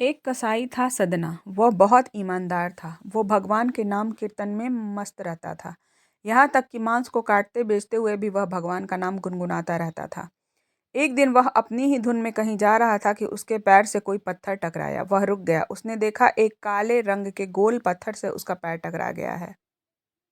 एक कसाई था सदना। वह बहुत ईमानदार था। वो भगवान के नाम कीर्तन में मस्त रहता था। यहाँ तक कि मांस को काटते बेचते हुए भी वह भगवान का नाम गुनगुनाता रहता था। एक दिन वह अपनी ही धुन में कहीं जा रहा था कि उसके पैर से कोई पत्थर टकराया। वह रुक गया। उसने देखा एक काले रंग के गोल पत्थर से उसका पैर टकरा गया है।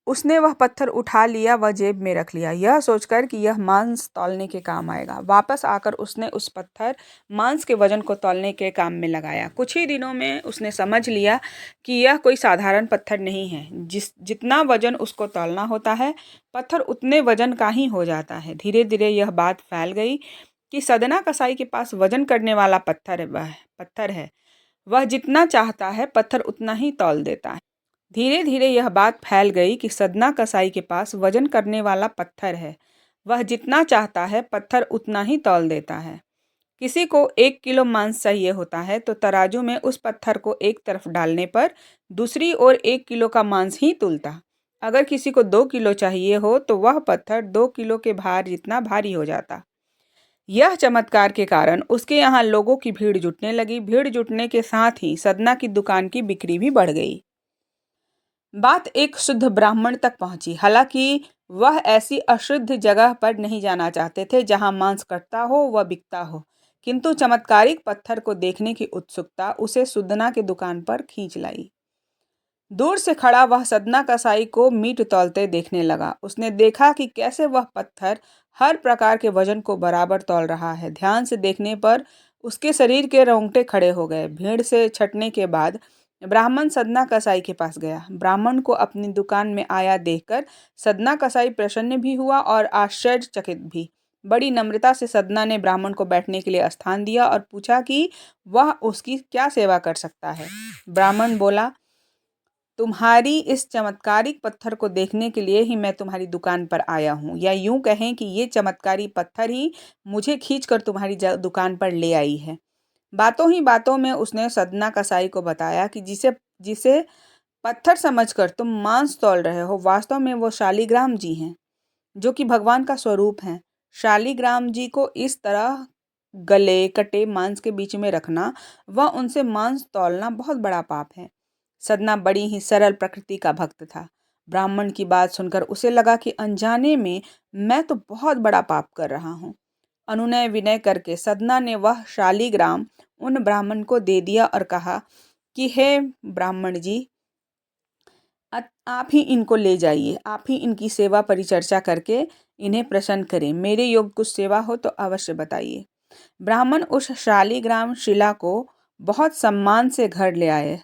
उसने वह पत्थर उठा लिया, वह जेब में रख लिया, यह सोचकर कि यह मांस तौलने के काम आएगा। वापस आकर उसने उस पत्थर मांस के वजन को तौलने के काम में लगाया। कुछ ही दिनों में उसने समझ लिया कि यह कोई साधारण पत्थर नहीं है। जितना वजन उसको तौलना होता है, पत्थर उतने वजन का ही हो जाता है। धीरे धीरे यह बात फैल गई कि सदना कसाई के पास वजन करने वाला पत्थर है। वह जितना चाहता है पत्थर उतना ही तौल देता है। धीरे धीरे यह बात फैल गई कि सदना कसाई के पास वजन करने वाला पत्थर है। वह जितना चाहता है पत्थर उतना ही तौल देता है। किसी को 1 किलो मांस चाहिए होता है तो तराजू में उस पत्थर को एक तरफ डालने पर दूसरी ओर 1 किलो का मांस ही तुलता। अगर किसी को 2 किलो चाहिए हो तो वह पत्थर 2 किलो के भार जितना भारी हो जाता। यह चमत्कार के कारण उसके यहाँ लोगों की भीड़ जुटने लगी। भीड़ जुटने के साथ ही सदना की दुकान की बिक्री भी बढ़ गई। बात एक शुद्ध ब्राह्मण तक पहुंची। हालांकि वह ऐसी अशुद्ध जगह पर नहीं जाना चाहते थे जहां मांस कटता हो व बिकता हो, किंतु चमत्कारिक पत्थर को देखने की उत्सुकता उसे सुदना की दुकान पर खींच लाई। दूर से खड़ा वह सदना कसाई को मीट तौलते देखने लगा। उसने देखा कि कैसे वह पत्थर हर प्रकार के वजन को बराबर तौल रहा है। ध्यान से देखने पर उसके शरीर के रोंगटे खड़े हो गए। भीड़ से छटने के बाद ब्राह्मण सदना कसाई के पास गया। ब्राह्मण को अपनी दुकान में आया देखकर सदना कसाई प्रसन्न भी हुआ और आश्चर्यचकित भी। बड़ी नम्रता से सदना ने ब्राह्मण को बैठने के लिए स्थान दिया और पूछा कि वह उसकी क्या सेवा कर सकता है। ब्राह्मण बोला, तुम्हारी इस चमत्कारिक पत्थर को देखने के लिए ही मैं तुम्हारी दुकान पर आया हूँ, या यूं कहें कि ये चमत्कारी पत्थर ही मुझे खींचकर तुम्हारी दुकान पर ले आई है। बातों ही बातों में उसने सदना कसाई को बताया कि जिसे जिसे पत्थर समझकर तुम मांस तौल रहे हो, वास्तव में वो शालीग्राम जी हैं, जो कि भगवान का स्वरूप हैं। शालीग्राम जी को इस तरह गले कटे मांस के बीच में रखना व उनसे मांस तौलना बहुत बड़ा पाप है। सदना बड़ी ही सरल प्रकृति का भक्त था। ब्राह्मण की बात सुनकर उसे लगा कि अनजाने में मैं तो बहुत बड़ा पाप कर रहा हूँ। अनुनय विनय करके सदना ने वह शालीग्राम उन ब्राह्मण को दे दिया और कहा कि हे ब्राह्मण जी, आप ही इनको ले जाइए। आप ही इनकी सेवा परिचर्चा करके इन्हें प्रसन्न करें। मेरे योग्य कुछ सेवा हो तो अवश्य बताइए। ब्राह्मण उस शालीग्राम शिला को बहुत सम्मान से घर ले आए।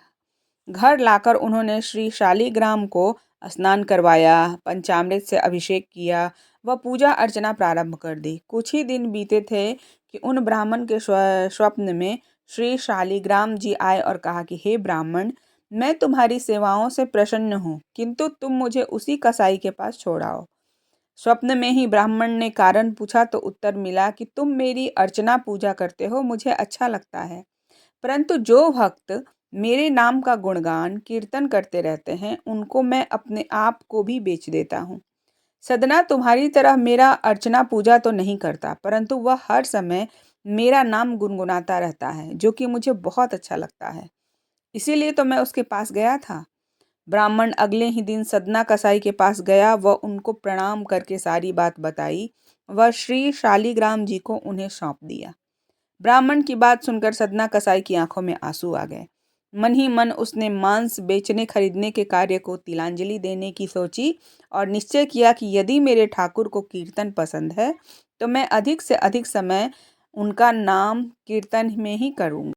घर लाकर उन्होंने श्री शालीग्राम को स्नान करवाया, पंचामृत से अभिषेक किया व पूजा अर्चना प्रारंभ कर दी। कुछ ही दिन बीते थे कि उन ब्राह्मण के स्वप्न में श्री शालीग्राम जी आए और कहा कि हे ब्राह्मण, मैं तुम्हारी सेवाओं से प्रसन्न हूँ, किंतु तुम मुझे उसी कसाई के पास छोड़ाओ। स्वप्न में ही ब्राह्मण ने कारण पूछा तो उत्तर मिला कि तुम मेरी अर्चना पूजा करते हो, मुझे अच्छा लगता है, परंतु जो भक्त मेरे नाम का गुणगान कीर्तन करते रहते हैं उनको मैं अपने आप को भी बेच देता हूँ। सदना तुम्हारी तरह मेरा अर्चना पूजा तो नहीं करता, परंतु वह हर समय मेरा नाम गुनगुनाता रहता है, जो कि मुझे बहुत अच्छा लगता है। इसीलिए तो मैं उसके पास गया था। ब्राह्मण अगले ही दिन सदना कसाई के पास गया व उनको प्रणाम करके सारी बात बताई व श्री शालीग्राम जी को उन्हें सौंप दिया। ब्राह्मण की बात सुनकर सदना कसाई की आंखों में आंसू आ गए। मन ही मन उसने मांस बेचने खरीदने के कार्य को तिलांजलि देने की सोची और निश्चय किया कि यदि मेरे ठाकुर को कीर्तन पसंद है तो मैं अधिक से अधिक समय उनका नाम कीर्तन में ही करूँगा।